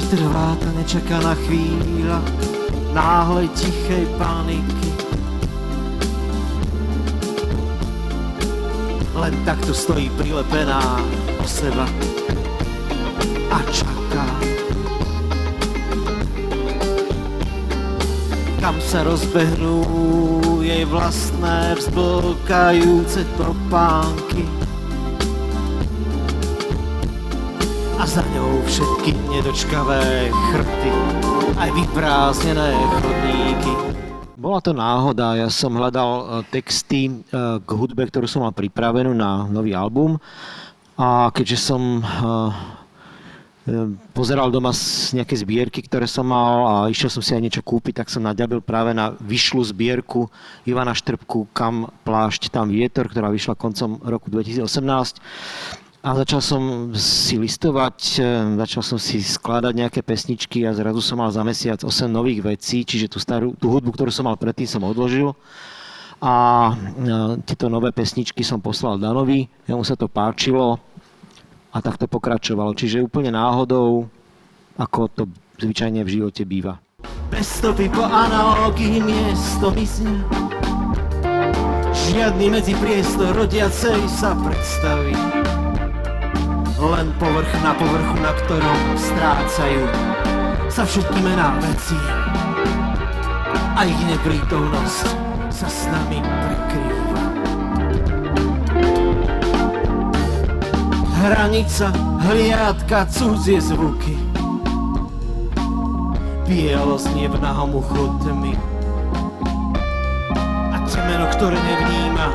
trvá tá nečakaná chvíľa náhlej tichej paniky. Len takto stojí prilepená o seba a čaká. Kam sa rozbehnú jej vlastné vzblkajúce topánky. A za ňou všetky nedočkavé chrty, aj vyprázdnené chodníky. Bola to náhoda, ja som hľadal texty k hudbe, ktorú som mal pripravenú na nový album. A keďže som pozeral doma nejaké zbierky, ktoré som mal a išiel som si aj niečo kúpiť, tak som naďabil práve na vyšlú zbierku Ivana Štrbku Kam plášť, tam vietor, ktorá vyšla koncom roku 2018. A začal som si listovať, začal som si skladať nejaké pesničky a zrazu som mal za mesiac 8 nových vecí, čiže tú hudbu, ktorú som mal predtým, som odložil. A tieto nové pesničky som poslal Danovi, jemu sa to páčilo a tak to pokračovalo. Čiže úplne náhodou, ako to zvyčajne v živote býva. Bez stopy po analógii miesto mizne, žiadny medzipriestor rodiacej sa predstaví. Len povrch na povrchu, na ktorom strácajú sa všetky mená veci a ich neprítomnosť sa s nami prekrýva. Hranica, hliadka, cudzie zvuky, bielosť nebná muchu tmy a temeno, ktoré nevníma,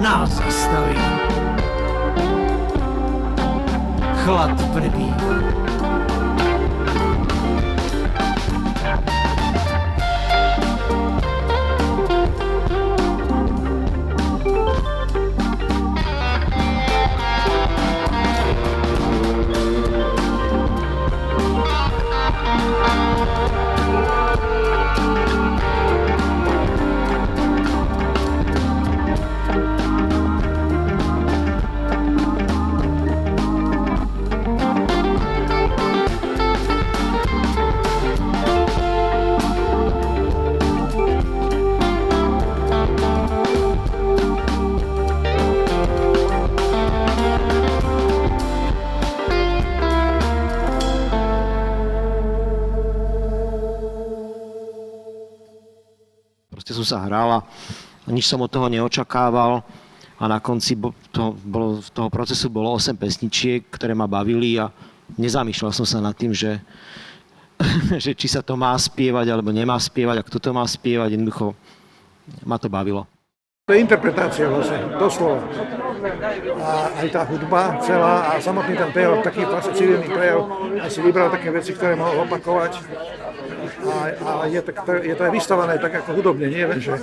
nás zastaví. Chlad prebíha. Sa hrala, nič som od toho neočakával a na konci toho procesu bolo 8 pesničiek, ktoré ma bavili a nezamýšľal som sa nad tým, že či sa to má spievať alebo nemá spievať a kto to má spievať, jednoducho ma to bavilo. To je interpretácia vlastne, doslova. A aj tá hudba celá a samotný ten prejav, taký vlastne civilný prejav, aj si vybral také veci, ktoré mohol opakovať. A je to aj vystavané tak ako hudobne, nie len, že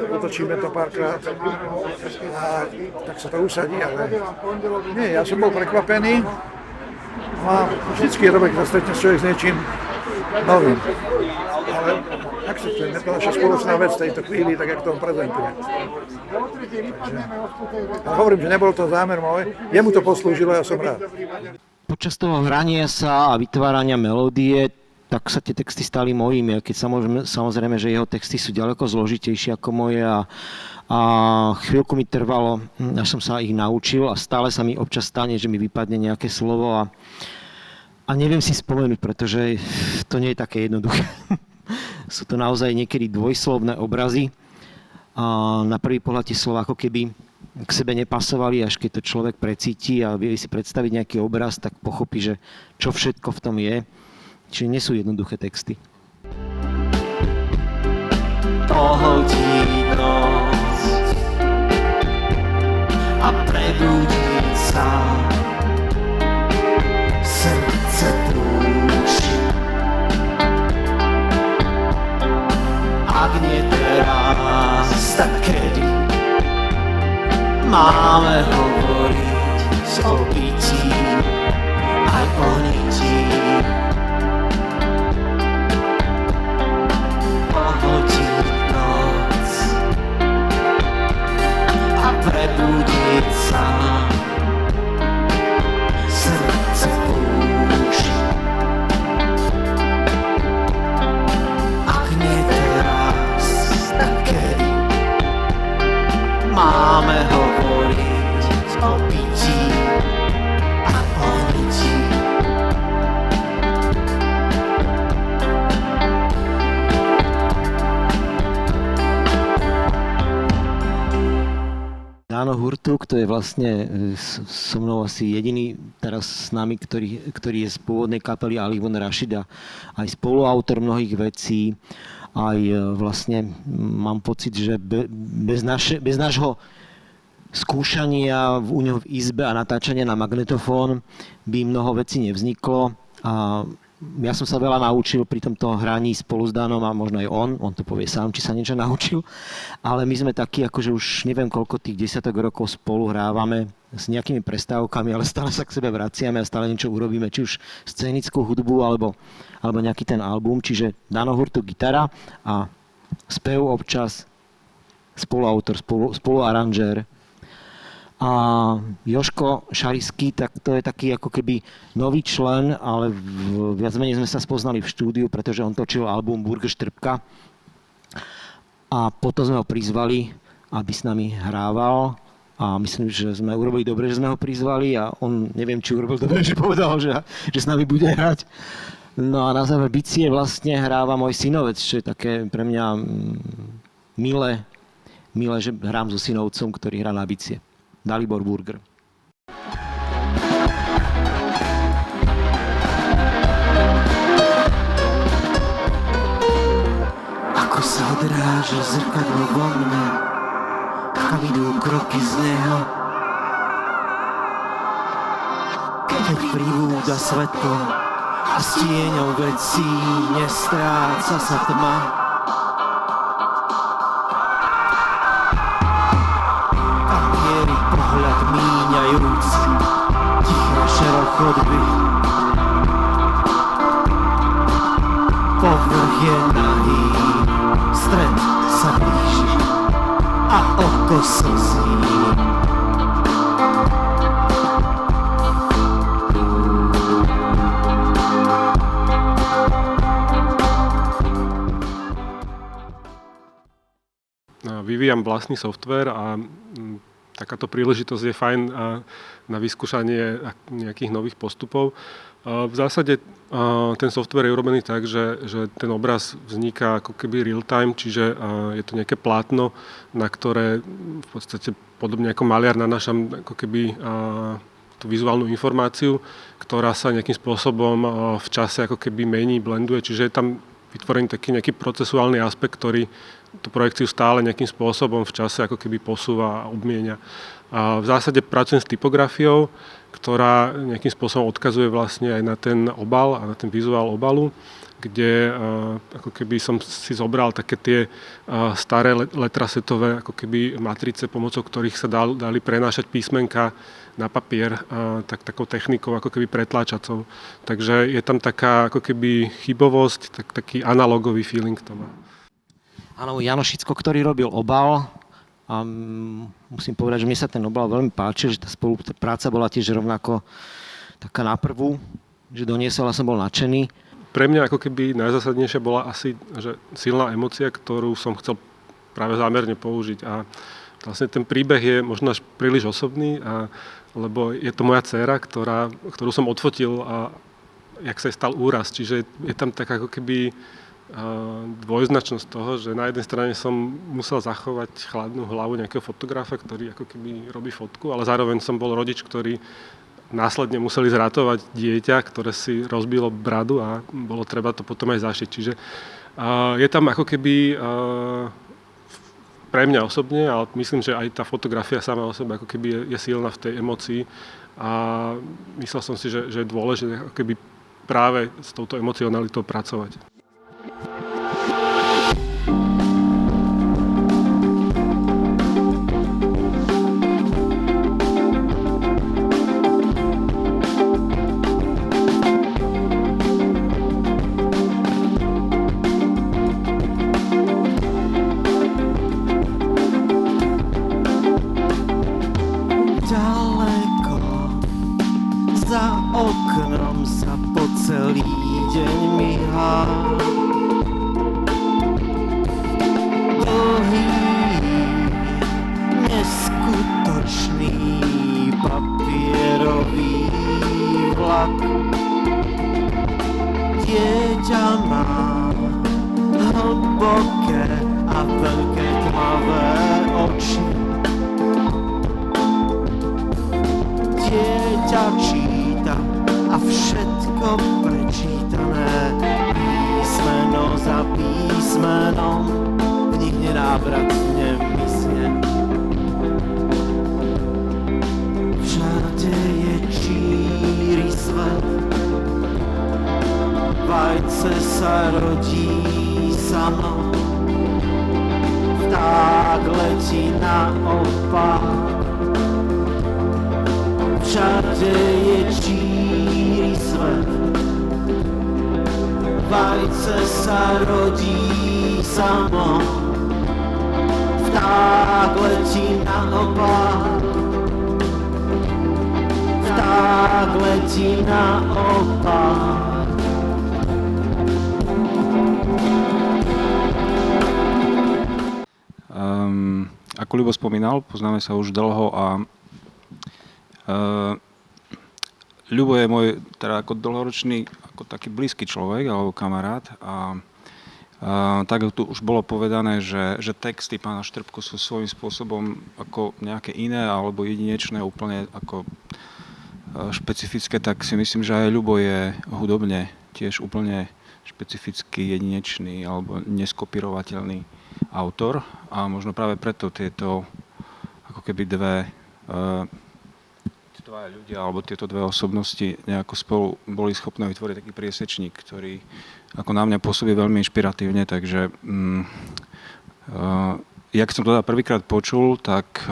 otočíme to párkrát a tak sa to usadí, ale nie, ja som bol prekvapený a vždycky je dobre, keď sa stretne človek s niečím novým. Ale akceptujem, je to naša spoločná vec v tejto chvíli, tak jak to on prezentuje. Ale hovorím, že nebol to zámer môj, jemu to poslúžilo a ja som rád. Počas toho hrania sa a vytvárania melódie tak sa tie texty stali mojimi, keď samozrejme, že jeho texty sú ďaleko zložitejšie ako moje a chvíľku mi trvalo, až som sa ich naučil a stále sa mi občas stane, že mi vypadne nejaké slovo a neviem si spomenúť, pretože to nie je také jednoduché. Sú to naozaj niekedy dvojslovné obrazy a na prvý pohľad tie slova ako keby k sebe nepasovali, až keď to človek precíti a vie si predstaviť nejaký obraz, tak pochopí, že čo všetko v tom je. Čiže nie sú jednoduché texty. Pohodí noc a prebudiť sa, srdce túži. Ak nie teraz, tak kedy máme hovoriť o bytí aj o nití. Prebudiť sa, srdce púši. Tuk, to je vlastne so mnou asi jediný teraz s nami, ktorý je z pôvodnej kapely Ali von Rashida, aj spoluautor mnohých vecí, aj vlastne mám pocit, že bez nášho skúšania u neho v izbe a natáčania na magnetofón by mnoho vecí nevzniklo. A ja som sa veľa naučil pri tomto hraní spolu s Danom a možno aj on to povie sám, či sa niečo naučil, ale my sme takí, akože už neviem koľko tých desiatok rokov spolu hrávame s nejakými prestávkami, ale stále sa k sebe vraciame a stále niečo urobíme, či už scénickú hudbu alebo nejaký ten album, čiže Dano Hurtuk gitara a spev občas, spoluautor, spoluaranžér. A Joško Šariský, tak to je taký ako keby nový člen, ale viac menej sme sa spoznali v štúdiu, pretože on točil album Burger Štrbka. A potom sme ho prizvali, aby s nami hrával. A myslím, že sme urobili dobre, že sme ho prizvali a on, neviem, či urobil dobre, že povedal, že s nami bude hrať. No a na záver bicie vlastne hráva môj synovec, čo je také pre mňa milé, že hrám so synovcom, ktorý hrá na bicie. Dalibor Burger. Ako sa odráža zrkadlo vo mne, kam idú kroky z neho. Keď pribúda svetlo a s tieňou vecí nestráca sa tma. Pohľad míňajúci, tiché šerochodby. Povrch je nahý, stred sa blíži a oko slzí. Vyvíjam vlastný software a takáto príležitosť je fajn na vyskúšanie nejakých nových postupov. V zásade ten software je urobený tak, že ten obraz vzniká ako keby real time, čiže je to nejaké plátno, na ktoré v podstate podobne ako maliar nanášam ako keby tú vizuálnu informáciu, ktorá sa nejakým spôsobom v čase ako keby mení, blenduje, čiže je tam vytvorený taký nejaký procesuálny aspekt, ktorý tú projekciu stále nejakým spôsobom v čase ako keby posúva a obmienia. A v zásade pracujem s typografiou, ktorá nejakým spôsobom odkazuje vlastne aj na ten obal a na ten vizuál obalu, kde ako keby som si zobral také tie staré letrasetové ako keby matrice, pomocou ktorých sa dali prenášať písmenka na papier takou technikou ako keby pretláčacou. Takže je tam taká ako keby chybovosť, taký analogový feeling to má. Áno, Jano Šicko, ktorý robil obal a musím povedať, že mne sa ten obal veľmi páčil, že tá spolupráca bola tiež rovnako taká na prvú, že doniesol a som bol nadšený. Pre mňa ako keby najzásadnejšia bola asi že silná emócia, ktorú som chcel práve zámerne použiť a vlastne ten príbeh je možno až príliš osobný, lebo je to moja dcéra, ktorú som odfotil a jak sa jej stal úraz, čiže je tam tak ako keby dvojznačnosť toho, že na jednej strane som musel zachovať chladnú hlavu nejakého fotografa, ktorý ako keby robí fotku, ale zároveň som bol rodič, ktorý následne museli zratovať dieťa, ktoré si rozbilo bradu a bolo treba to potom aj zašiť. Čiže je tam ako keby pre mňa osobne, ale myslím, že aj tá fotografia sama o sebe ako keby je silná v tej emócii a myslel som si, že je dôležité ako keby práve s touto emocionalitou pracovať. Ďaleko za oknom sa po celý deň myhá. Dlhý, neskutočný papierový vlak. Dieťa má hlboké a veľké tmavé oči. ťa číta a všetko prečítané písmeno za písmenom v nich nenávratne mysne. Všade je číry svet, vajce sa rodí samo, vták letí naopak. Všade je číry svet, vajce sa rodí samo, vták letí naopak. Vták letí naopak. Ako Ľubo spomínal, poznáme sa už dlho a Ľubo je môj teda ako dlhoročný, ako taký blízky človek alebo kamarát a tak tu už bolo povedané, že texty pána Štrbku sú svojím spôsobom ako nejaké iné alebo jedinečné, úplne ako špecifické, tak si myslím, že aj Ľubo je hudobne tiež úplne špecificky jedinečný alebo neskopírovateľný autor a možno práve preto tieto ako keby dvaja ľudia alebo tieto dve osobnosti nejako spolu boli schopné vytvoriť taký priesečník, ktorý ako na mňa pôsobí veľmi inšpiratívne, takže jak som to teda prvýkrát počul, tak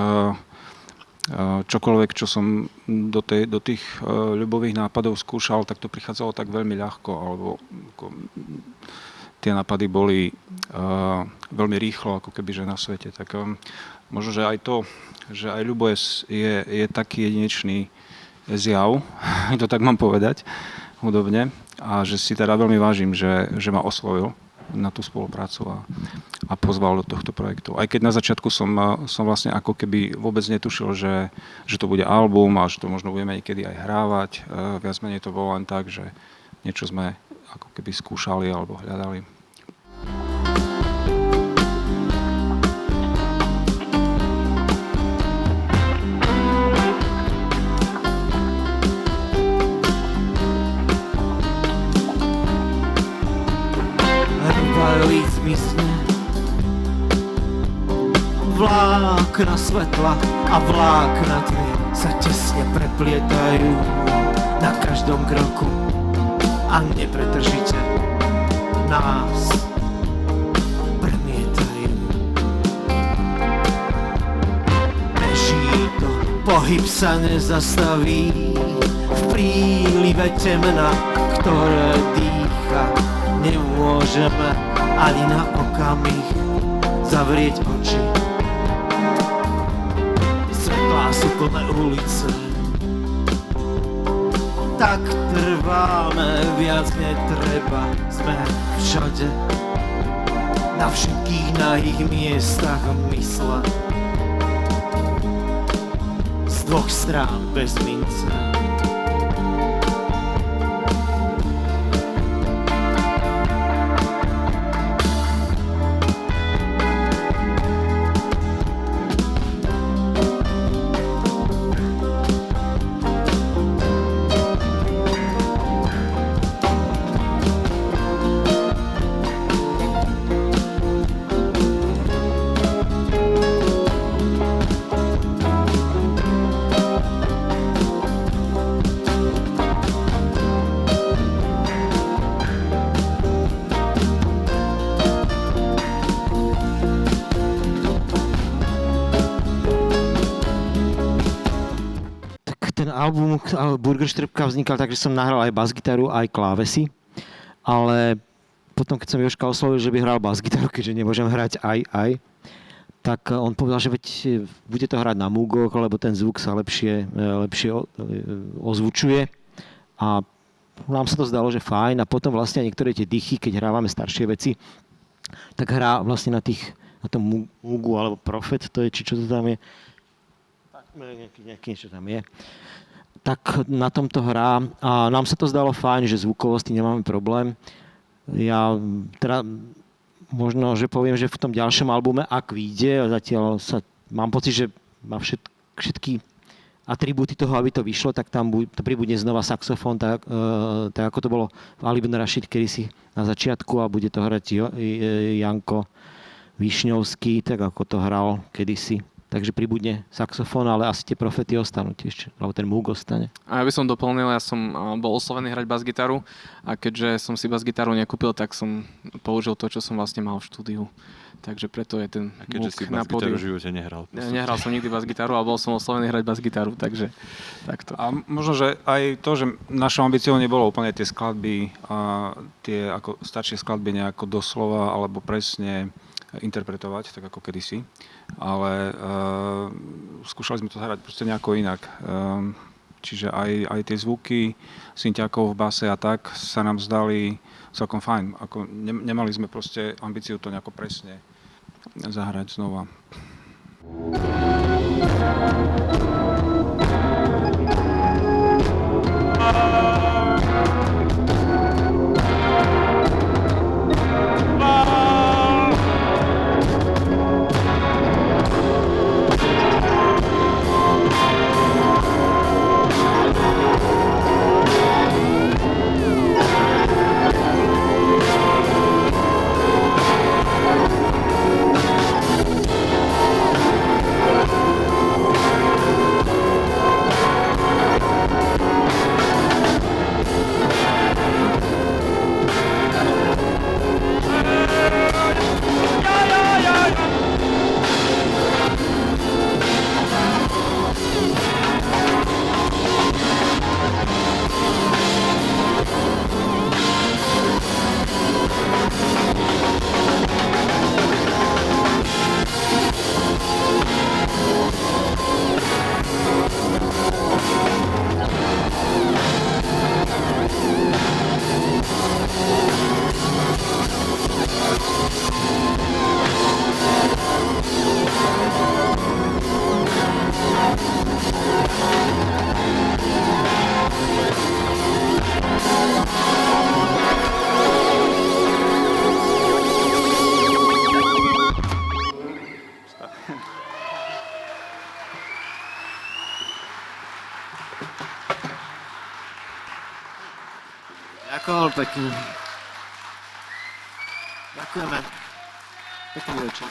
čokoľvek, čo som do tých ľubových nápadov skúšal, tak to prichádzalo tak veľmi ľahko, alebo tie nápady boli veľmi rýchlo, ako keby, že na svete. Tak možno, že aj to, že aj Ľubo je taký jedinečný zjav, to tak mám povedať, hudobne, a že si teda veľmi vážim, že ma oslovil na tú spoluprácu a pozval do tohto projektu. Aj keď na začiatku som vlastne ako keby vôbec netušil, že to bude album a že to možno budeme niekedy aj hrávať. Viac menej to bolo len tak, že niečo sme ako keby skúšali alebo hľadali. Vlákna svetla a vlákna tmy sa tesne preplietajú na každom kroku a nepretržite nás premietajú. Beží to, pohyb sa nezastaví v prílive temna, ktoré dýcha. Nemôžeme ani na okamih zavrieť oči. Svetlá sú plné ulice, tak trváme, viac netreba. Sme všade, na všetkých nahých miestach mysle, z dvoch strán bez mince. Album Burger Štrbka vznikal tak, že som nahral aj basgitaru, aj klávesy, ale potom, keď som Jožka oslovil, že by hral basgitaru, keďže nemôžem hrať aj, tak on povedal, že veď bude to hrať na Moogoch, lebo ten zvuk sa lepšie ozvučuje a nám sa to zdalo, že fajn a potom vlastne niektoré tie dychy, keď hrávame staršie veci, tak hrá vlastne na tom Moogu alebo Prophet, to je, či čo to tam je, nejaký niečo tam je, tak na tomto hrá a nám sa to zdalo fajn, že zvukovosti nemáme problém. Ja teda možno, že poviem, že v tom ďalšom albume, ak vyjde, zatiaľ mám pocit, že má všetky atribúty toho, aby to vyšlo, tak tam to pribudne znova saxofón, tak ako to bolo v Ali ibn Rashid kedysi na začiatku a bude to hrať Janko Višňovský, tak ako to hral kedysi. Takže pribudne saxofón, ale asi tie Profety ostanú tiež, alebo ten múk ostane. A ja by som doplnil, ja som bol oslovený hrať bas-gitaru a keďže som si bas-gitaru nekúpil, tak som použil to, čo som vlastne mal v štúdiu. Takže preto je ten A keďže si múk na pódiu. bas-gitaru v živote nehral. Nehral som nikdy bas-gitaru, ale bol som oslovený hrať bas-gitaru, takže takto. A možno, že aj to, že našou ambíciou nebolo úplne tie skladby, tie ako staršie skladby nejako doslova alebo presne interpretovať, tak ako kedysi, ale skúšali sme to zahrať proste nejako inak. Čiže aj tie zvuky synťákov v base a tak sa nám zdali celkom fajn. Ako nemali sme proste ambíciu to nejako presne zahrať znova. Ďakujem pekne. Ďakujeme. Pekný večer.